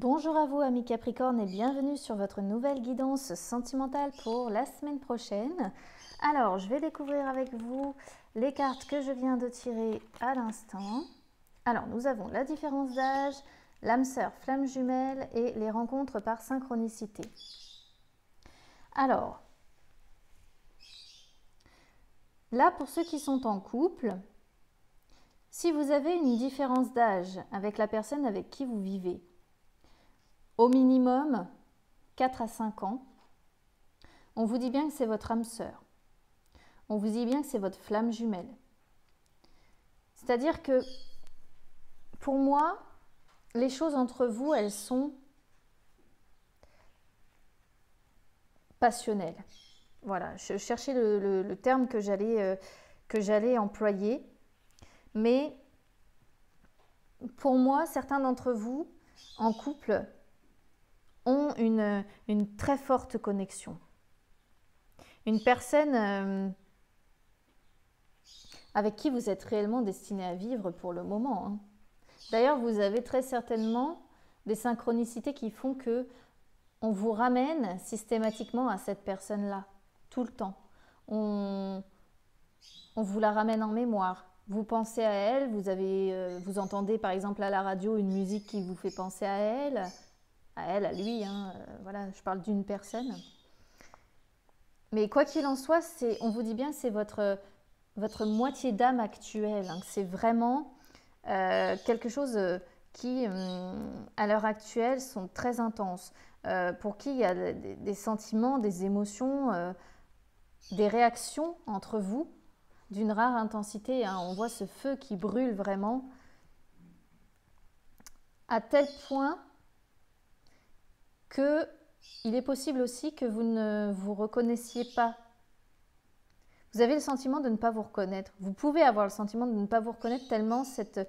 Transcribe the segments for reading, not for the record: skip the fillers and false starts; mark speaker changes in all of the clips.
Speaker 1: Bonjour à vous amis Capricorne et bienvenue sur votre nouvelle guidance sentimentale pour la semaine prochaine. Alors, je vais découvrir avec vous les cartes que je viens de tirer à l'instant. Alors, nous avons la différence d'âge, l'âme sœur, flamme jumelle et les rencontres par synchronicité. Alors, là pour ceux qui sont en couple, si vous avez une différence d'âge avec la personne avec qui vous vivez, au minimum 4 à 5 ans, on vous dit bien que c'est votre âme sœur. On vous dit bien que c'est votre flamme jumelle. C'est-à-dire que, pour moi, les choses entre vous, elles sont passionnelles. Voilà, je cherchais le terme que j'allais employer. Mais, pour moi, certains d'entre vous, en couple, ont une très forte connexion. Une personne avec qui vous êtes réellement destiné à vivre pour le moment. Hein. D'ailleurs, vous avez très certainement des synchronicités qui font que on vous ramène systématiquement à cette personne-là, tout le temps. On vous la ramène en mémoire. Vous pensez à elle, vous entendez par exemple à la radio une musique qui vous fait penser à elle, à lui, hein, voilà, je parle d'une personne. Mais quoi qu'il en soit, on vous dit bien que c'est votre moitié d'âme actuelle, hein, c'est vraiment quelque chose qui, à l'heure actuelle, sont très intenses. Pour qui il y a des sentiments, des émotions, des réactions entre vous d'une rare intensité. Hein. On voit ce feu qui brûle vraiment à tel point que il est possible aussi que vous ne vous reconnaissiez pas. Vous avez le sentiment de ne pas vous reconnaître. Vous pouvez avoir le sentiment de ne pas vous reconnaître tellement cette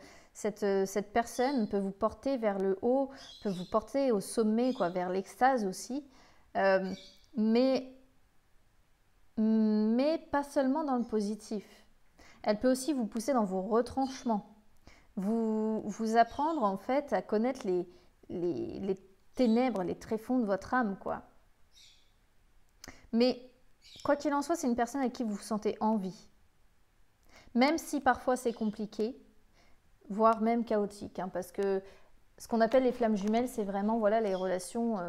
Speaker 1: personne peut vous porter vers le haut, peut vous porter au sommet, quoi, vers l'extase aussi. Mais pas seulement dans le positif. Elle peut aussi vous pousser dans vos retranchements. Vous apprendre en fait à connaître les ténèbres, les tréfonds de votre âme, quoi. Mais quoi qu'il en soit, c'est une personne avec qui vous vous sentez envie. Même si parfois c'est compliqué, voire même chaotique. Hein, parce que ce qu'on appelle les flammes jumelles, c'est vraiment voilà, les relations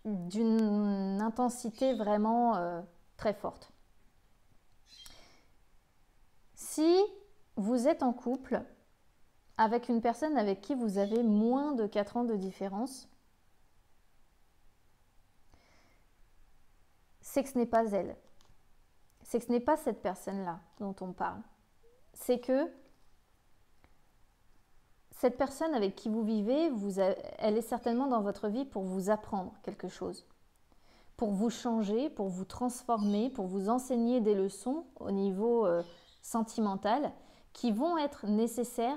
Speaker 1: d'une intensité vraiment très forte. Si vous êtes en couple avec une personne avec qui vous avez moins de 4 ans de différence, c'est que ce n'est pas elle. C'est que ce n'est pas cette personne-là dont on parle. C'est que cette personne avec qui vous vivez, elle est certainement dans votre vie pour vous apprendre quelque chose, pour vous changer, pour vous transformer, pour vous enseigner des leçons au niveau sentimental qui vont être nécessaires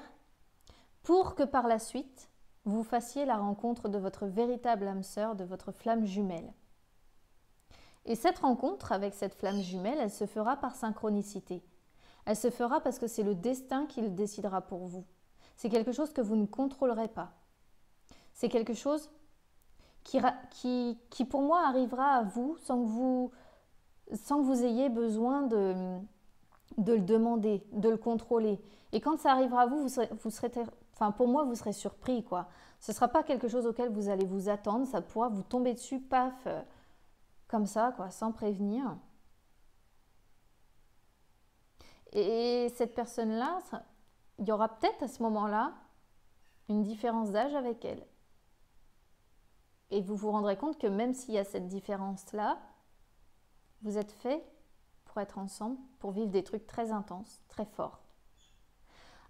Speaker 1: pour que par la suite, vous fassiez la rencontre de votre véritable âme sœur, de votre flamme jumelle. Et cette rencontre avec cette flamme jumelle, elle se fera par synchronicité. Elle se fera parce que c'est le destin qui le décidera pour vous. C'est quelque chose que vous ne contrôlerez pas. C'est quelque chose qui pour moi arrivera à vous sans que vous ayez besoin de le demander, de le contrôler. Et quand ça arrivera à vous, pour moi, vous serez surpris, quoi. Ce ne sera pas quelque chose auquel vous allez vous attendre, ça pourra vous tomber dessus, paf, comme ça, quoi, sans prévenir. Et cette personne-là, il y aura peut-être à ce moment-là une différence d'âge avec elle. Et vous vous rendrez compte que même s'il y a cette différence-là, vous êtes fait pour être ensemble, pour vivre des trucs très intenses, très forts.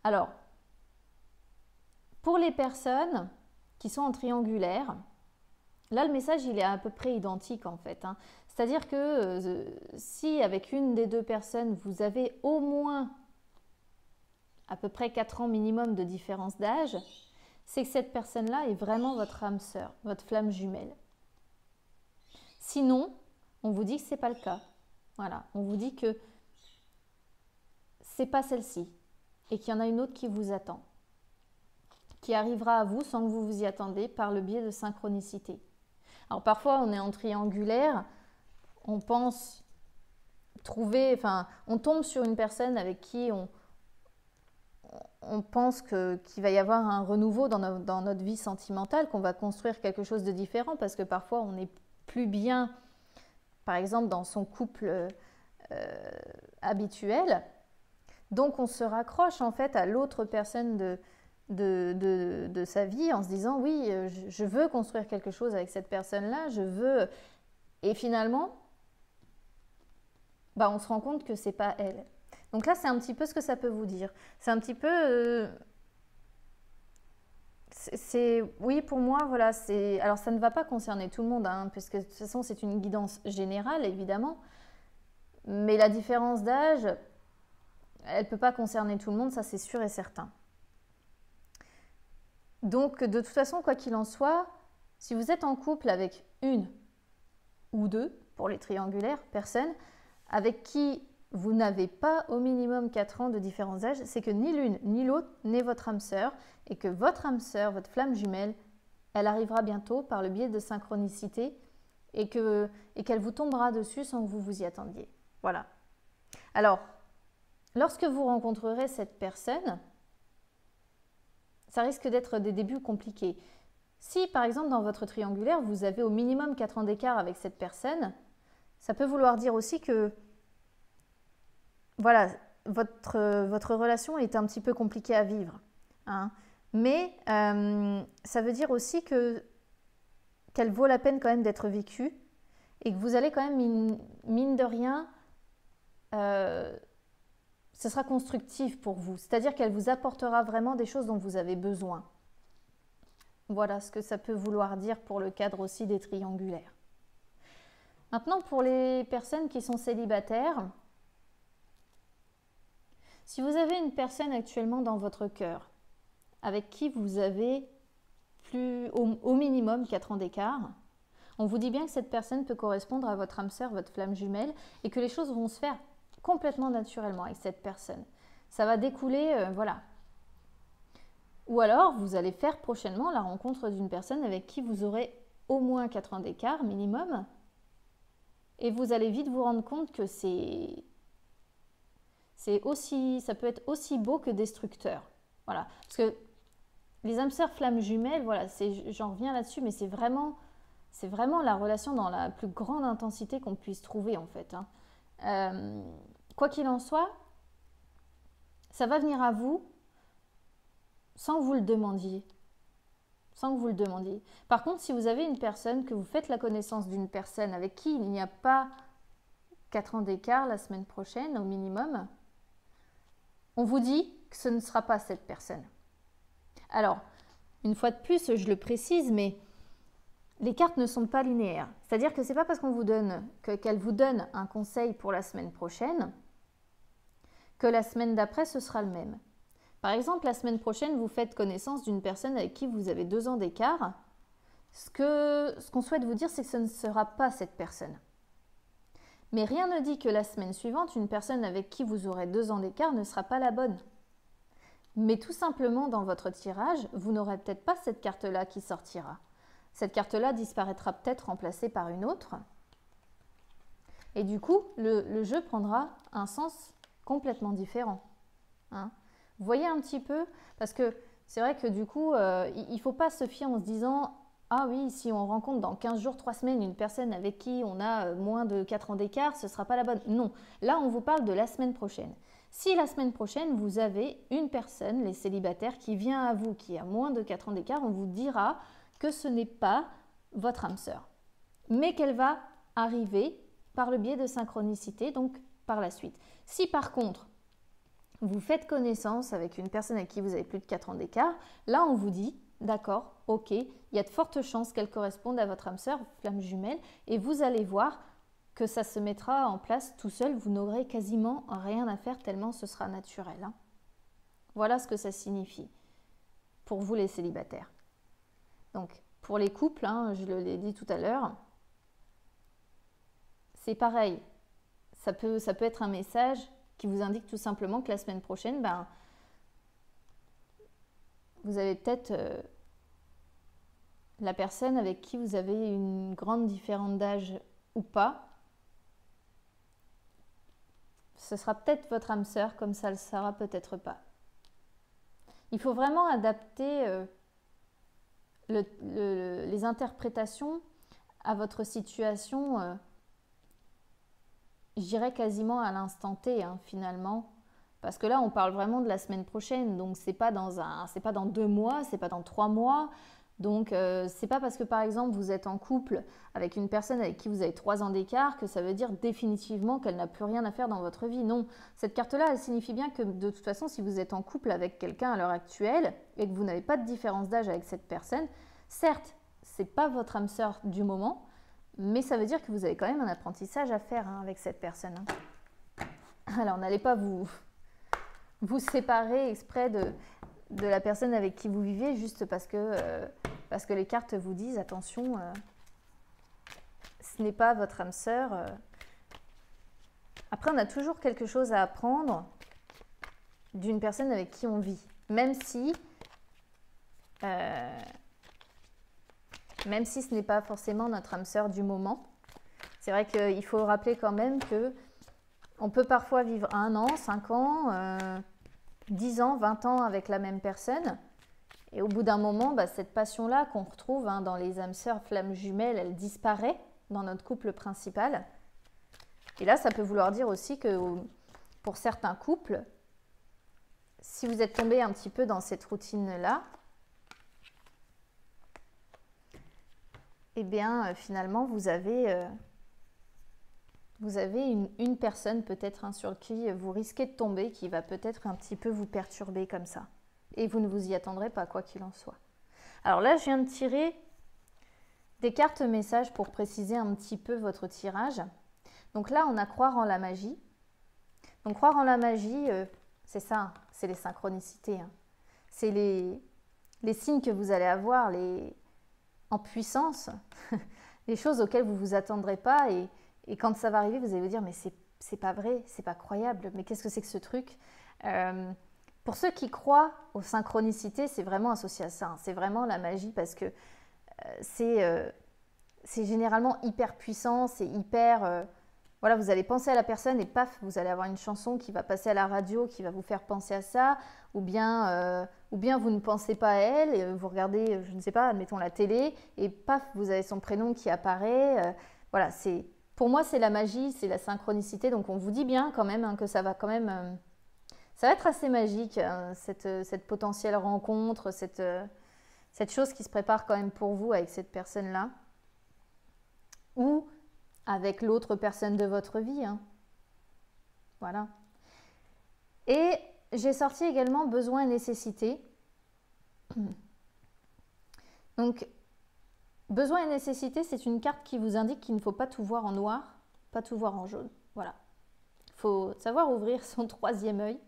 Speaker 1: Alors, pour les personnes qui sont en triangulaire, là le message il est à peu près identique en fait. Hein. C'est-à-dire que si avec une des deux personnes vous avez au moins à peu près 4 ans minimum de différence d'âge, c'est que cette personne-là est vraiment votre âme sœur, votre flamme jumelle. Sinon, on vous dit que ce n'est pas le cas. Voilà, on vous dit que c'est pas celle-ci et qu'il y en a une autre qui vous attend. qui arrivera à vous sans que vous vous y attendez par le biais de synchronicité. Alors parfois on est en triangulaire, on pense trouver, enfin on tombe sur une personne avec qui on pense qu'il va y avoir un renouveau dans notre vie sentimentale, qu'on va construire quelque chose de différent parce que parfois on n'est plus bien, par exemple dans son couple habituel. Donc on se raccroche en fait à l'autre personne de sa vie en se disant oui, je veux construire quelque chose avec cette personne-là, je veux... Et finalement, on se rend compte que c'est pas elle. Donc là, c'est un petit peu ce que ça peut vous dire. C'est un petit peu... oui, pour moi, voilà, c'est... Alors ça ne va pas concerner tout le monde, hein, puisque de toute façon, c'est une guidance générale, évidemment. Mais la différence d'âge, elle ne peut pas concerner tout le monde, ça c'est sûr et certain. Donc de toute façon, quoi qu'il en soit, si vous êtes en couple avec une ou deux, pour les triangulaires, personnes, avec qui vous n'avez pas au minimum 4 ans de différents âges, c'est que ni l'une ni l'autre n'est votre âme sœur et que votre âme sœur, votre flamme jumelle, elle arrivera bientôt par le biais de synchronicité et qu'elle vous tombera dessus sans que vous vous y attendiez. Voilà. Alors, lorsque vous rencontrerez cette personne, ça risque d'être des débuts compliqués. Si, par exemple, dans votre triangulaire, vous avez au minimum 4 ans d'écart avec cette personne, ça peut vouloir dire aussi que, voilà, votre relation est un petit peu compliquée à vivre. Hein. Mais ça veut dire aussi qu'elle vaut la peine quand même d'être vécue et que vous allez quand même, mine de rien, ce sera constructif pour vous. C'est-à-dire qu'elle vous apportera vraiment des choses dont vous avez besoin. Voilà ce que ça peut vouloir dire pour le cadre aussi des triangulaires. Maintenant, pour les personnes qui sont célibataires, si vous avez une personne actuellement dans votre cœur avec qui vous avez au minimum 4 ans d'écart, on vous dit bien que cette personne peut correspondre à votre âme sœur, votre flamme jumelle, et que les choses vont se faire complètement naturellement avec cette personne. Ça va découler, voilà. Ou alors, vous allez faire prochainement la rencontre d'une personne avec qui vous aurez au moins 4 ans d'écart minimum, et vous allez vite vous rendre compte que ça peut être aussi beau que destructeur. Voilà. Parce que les âmes sœurs flammes jumelles, voilà, j'en reviens là-dessus, mais c'est vraiment la relation dans la plus grande intensité qu'on puisse trouver en fait. Hein. Quoi qu'il en soit, ça va venir à vous sans que vous le demandiez. Sans que vous le demandiez. Par contre, si vous avez une personne, que vous faites la connaissance d'une personne avec qui il n'y a pas 4 ans d'écart la semaine prochaine au minimum, on vous dit que ce ne sera pas cette personne. Alors, une fois de plus, je le précise, mais les cartes ne sont pas linéaires. C'est-à-dire que ce n'est pas parce qu'elle vous donne un conseil pour la semaine prochaine que la semaine d'après, ce sera le même. Par exemple, la semaine prochaine, vous faites connaissance d'une personne avec qui vous avez 2 ans d'écart. Ce qu'on souhaite vous dire, c'est que ce ne sera pas cette personne. Mais rien ne dit que la semaine suivante, une personne avec qui vous aurez 2 ans d'écart ne sera pas la bonne. Mais tout simplement, dans votre tirage, vous n'aurez peut-être pas cette carte-là qui sortira. Cette carte-là disparaîtra peut-être remplacée par une autre. Et du coup, le jeu prendra un sens complètement différent. Hein. Vous voyez un petit peu? Parce que c'est vrai que du coup, il ne faut pas se fier en se disant « Ah oui, si on rencontre dans 15 jours, 3 semaines une personne avec qui on a moins de 4 ans d'écart, ce ne sera pas la bonne. » Non, là on vous parle de la semaine prochaine. Si la semaine prochaine, vous avez une personne, les célibataires, qui vient à vous, qui a moins de 4 ans d'écart, on vous dira que ce n'est pas votre âme sœur, mais qu'elle va arriver par le biais de synchronicité, donc par la suite. Si par contre, vous faites connaissance avec une personne avec qui vous avez plus de 4 ans d'écart, là on vous dit, d'accord, ok, il y a de fortes chances qu'elle corresponde à votre âme sœur, flamme jumelle, et vous allez voir que ça se mettra en place tout seul, vous n'aurez quasiment rien à faire tellement ce sera naturel. Hein. Voilà ce que ça signifie pour vous les célibataires. Donc pour les couples, hein, je l'ai dit tout à l'heure, c'est pareil, ça peut être un message qui vous indique tout simplement que la semaine prochaine, vous avez peut-être la personne avec qui vous avez une grande différence d'âge ou pas. Ce sera peut-être votre âme sœur, comme ça le sera peut-être pas. Il faut vraiment adapter les interprétations à votre situation, je dirais quasiment à l'instant T, hein, finalement. Parce que là, on parle vraiment de la semaine prochaine, donc c'est pas dans 2 mois, c'est pas dans 3 mois. Donc, c'est pas parce que par exemple vous êtes en couple avec une personne avec qui vous avez 3 ans d'écart que ça veut dire définitivement qu'elle n'a plus rien à faire dans votre vie. Non, cette carte-là, elle signifie bien que de toute façon, si vous êtes en couple avec quelqu'un à l'heure actuelle et que vous n'avez pas de différence d'âge avec cette personne, certes, c'est pas votre âme sœur du moment, mais ça veut dire que vous avez quand même un apprentissage à faire hein, avec cette personne. Hein. Alors, n'allez pas vous séparer exprès de la personne avec qui vous vivez juste parce que les cartes vous disent attention, ce n'est pas votre âme sœur. Après, on a toujours quelque chose à apprendre d'une personne avec qui on vit, même si ce n'est pas forcément notre âme sœur du moment. C'est vrai qu'il faut rappeler quand même que on peut parfois vivre 1 an, 5 ans, 10 ans, 20 ans avec la même personne. Et au bout d'un moment, cette passion-là qu'on retrouve hein, dans les âmes sœurs flammes jumelles, elle disparaît dans notre couple principal. Et là, ça peut vouloir dire aussi que pour certains couples, si vous êtes tombé un petit peu dans cette routine-là, eh bien, finalement, vous avez une personne peut-être hein, sur qui vous risquez de tomber, qui va peut-être un petit peu vous perturber comme ça. Et vous ne vous y attendrez pas, quoi qu'il en soit. Alors là, je viens de tirer des cartes messages pour préciser un petit peu votre tirage. Donc là, on a croire en la magie. Donc croire en la magie, c'est ça, c'est les synchronicités. Hein. C'est les signes que vous allez avoir en puissance, les choses auxquelles vous ne vous attendrez pas. Et quand ça va arriver, vous allez vous dire, mais c'est pas vrai, c'est pas croyable, mais qu'est-ce que c'est que ce truc Pour ceux qui croient aux synchronicités, c'est vraiment associé à ça. Hein. C'est vraiment la magie parce que c'est généralement hyper puissant, c'est hyper... voilà, vous allez penser à la personne et paf, vous allez avoir une chanson qui va passer à la radio, qui va vous faire penser à ça, ou bien vous ne pensez pas à elle, et vous regardez, je ne sais pas, admettons la télé, et paf, vous avez son prénom qui apparaît. Voilà, pour moi, c'est la magie, c'est la synchronicité, donc on vous dit bien quand même hein, que ça va quand même... ça va être assez magique, hein, cette potentielle rencontre, cette chose qui se prépare quand même pour vous avec cette personne-là. Ou avec l'autre personne de votre vie. Hein. Voilà. Et j'ai sorti également besoin et nécessité. Donc, besoin et nécessité, c'est une carte qui vous indique qu'il ne faut pas tout voir en noir, pas tout voir en jaune. Voilà. Il faut savoir ouvrir son 3e œil.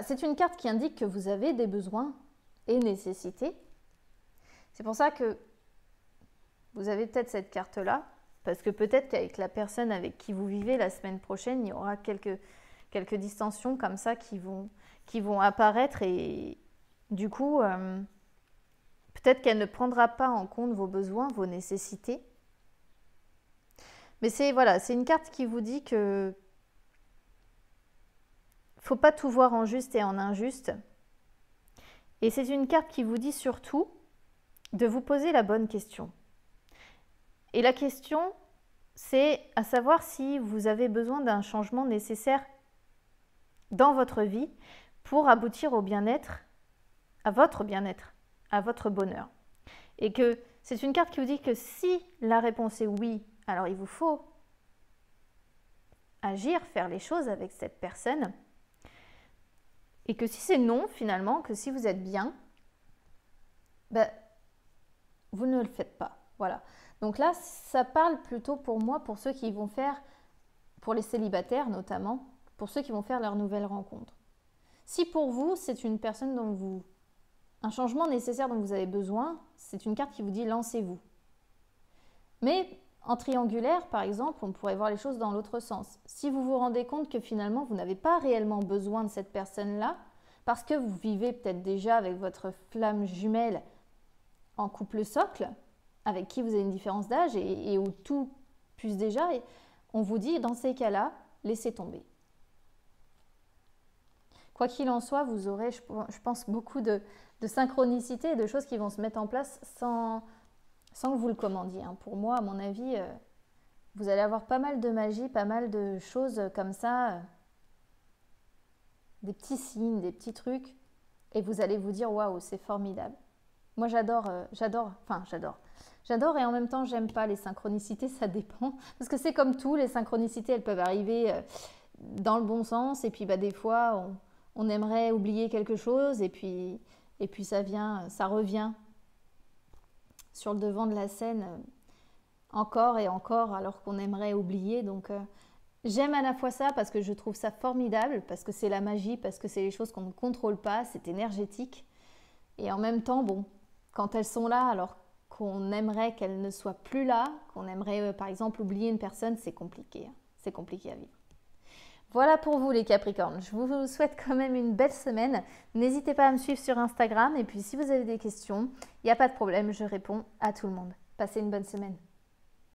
Speaker 1: C'est une carte qui indique que vous avez des besoins et nécessités. C'est pour ça que vous avez peut-être cette carte-là, parce que peut-être qu'avec la personne avec qui vous vivez la semaine prochaine, il y aura quelques distensions comme ça qui vont apparaître et du coup, peut-être qu'elle ne prendra pas en compte vos besoins, vos nécessités. Mais c'est une carte qui vous dit que faut pas tout voir en juste et en injuste. Et c'est une carte qui vous dit surtout de vous poser la bonne question. Et la question, c'est à savoir si vous avez besoin d'un changement nécessaire dans votre vie pour aboutir au bien-être, à votre bonheur. Et que c'est une carte qui vous dit que si la réponse est oui, alors il vous faut agir, faire les choses avec cette personne. Et que si c'est non, finalement, que si vous êtes bien, vous ne le faites pas. Voilà. Donc là, ça parle plutôt pour moi, pour ceux qui vont faire, pour les célibataires notamment, pour ceux qui vont faire leur nouvelle rencontre. Si pour vous, c'est une personne un changement nécessaire dont vous avez besoin, c'est une carte qui vous dit lancez-vous. Mais en triangulaire, par exemple, on pourrait voir les choses dans l'autre sens. Si vous vous rendez compte que finalement, vous n'avez pas réellement besoin de cette personne-là, parce que vous vivez peut-être déjà avec votre flamme jumelle en couple socle, avec qui vous avez une différence d'âge et où tout puise déjà, et on vous dit, dans ces cas-là, laissez tomber. Quoi qu'il en soit, vous aurez, je pense, beaucoup de synchronicité et de choses qui vont se mettre en place sans que vous le commandiez. Pour moi, à mon avis, vous allez avoir pas mal de magie, pas mal de choses comme ça, des petits signes, des petits trucs, et vous allez vous dire waouh, c'est formidable. Moi, j'adore et en même temps, j'aime pas les synchronicités, ça dépend. Parce que c'est comme tout, les synchronicités, elles peuvent arriver dans le bon sens, et puis des fois, on aimerait oublier quelque chose, et puis ça revient sur le devant de la scène encore et encore, alors qu'on aimerait oublier. Donc, j'aime à la fois ça parce que je trouve ça formidable, parce que c'est la magie, parce que c'est les choses qu'on ne contrôle pas, c'est énergétique. Et en même temps, bon, quand elles sont là, alors qu'on aimerait qu'elles ne soient plus là, qu'on aimerait par exemple oublier une personne, c'est compliqué. C'est compliqué à vivre. Voilà pour vous les Capricornes. Je vous souhaite quand même une belle semaine. N'hésitez pas à me suivre sur Instagram. Et puis si vous avez des questions, il n'y a pas de problème, je réponds à tout le monde. Passez une bonne semaine.